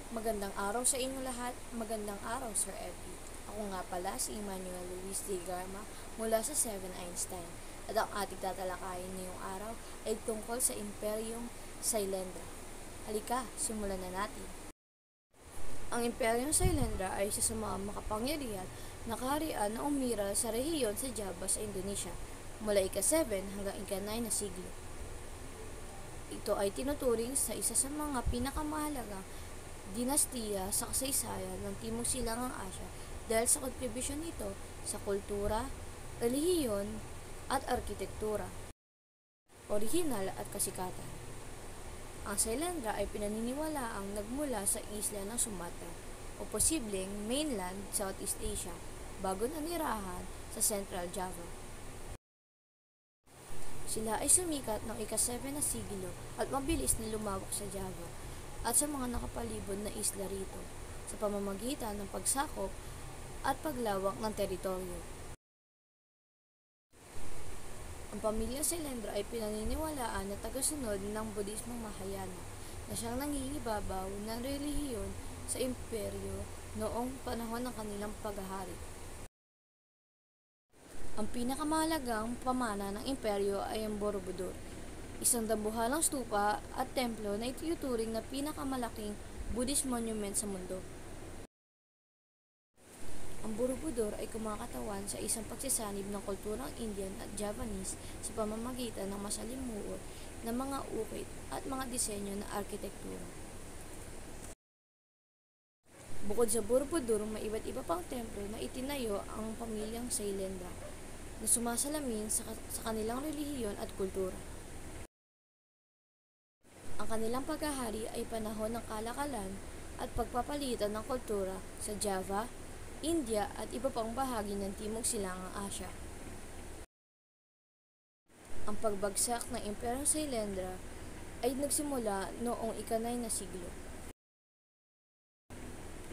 Magandang araw sa inyo lahat. Magandang araw, Sir Epi. Ako nga pala si Emmanuel Luis de Garma mula sa 7 Einstein. At ang ating tatalakayin ngayong araw ay tungkol sa Imperyong Sailendra. Halika, simulan na natin. Ang Imperyong Sailendra ay isa sa mga makapangyarihan na kaharian na umiral sa rehiyon sa Java sa Indonesia mula ika-7 hanggang ika-9 na siglo. Ito ay tinuturing sa isa sa mga pinakamahalagang dinastiya sa kasaysayan ng Timog Silangang Asya dahil sa kontribusyon nito sa kultura, relihiyon at arkitektura, orihinal at kasikatan. Ang Sailendra ay pinaniniwalaang nagmula sa isla ng Sumatra o posibleng mainland Southeast Asia bago nanirahan sa Central Java. Sila ay sumikat noong ika-7 na siglo at mabilis na lumawak sa Java at sa mga nakapalibot na isla rito sa pamamagitan ng pagsakop at paglawak ng teritoryo. Ang pamilyang Sailendra ay pinaniniwalaan na tagasunod ng Budismong Mahayana na siyang nangingibabaw ng relihiyon sa imperyo noong panahon ng kanilang paghahari. Ang pinakamahalagang pamana ng imperyo ay ang Borobudur, isang dambuhalang stupa at templo na itinuturing na pinakamalaking Buddhist monument sa mundo. Ang Borobudur ay kumakatawan sa isang pagsasanib ng kulturang Indian at Javanese sa pamamagitan ng masalimuot na mga ukit at mga disenyo na arkitektura. Bukod sa Borobudur, may iba't iba pang templo na itinayo ang pamilyang Sailendra na sumasalamin sa kanilang relihiyon at kultura. Ang kanilang paghahari ay panahon ng kalakalan at pagpapalitan ng kultura sa Java, India at iba pang bahagi ng Timog Silangang Asya. Ang pagbagsak ng Imperyong Sailendra ay nagsimula noong ika-9 na siglo.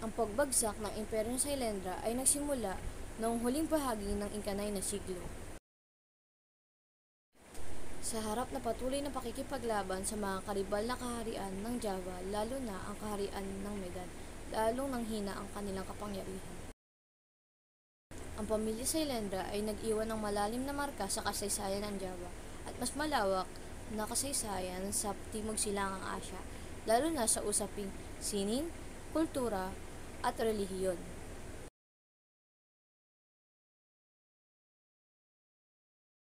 Ang pagbagsak ng Imperyong Sailendra ay nagsimula noong huling bahagi ng ika-9 na siglo. Sa harap na patuloy na pakikipaglaban sa mga karibal na kaharian ng Java, lalo na ang kaharian ng Medan, lalong nanghina ang kanilang kapangyarihan. Ang pamilya Sailendra ay nag-iwan ng malalim na marka sa kasaysayan ng Java at mas malawak na kasaysayan sa Timog Silangang Asya, lalo na sa usaping sining, kultura at relihiyon.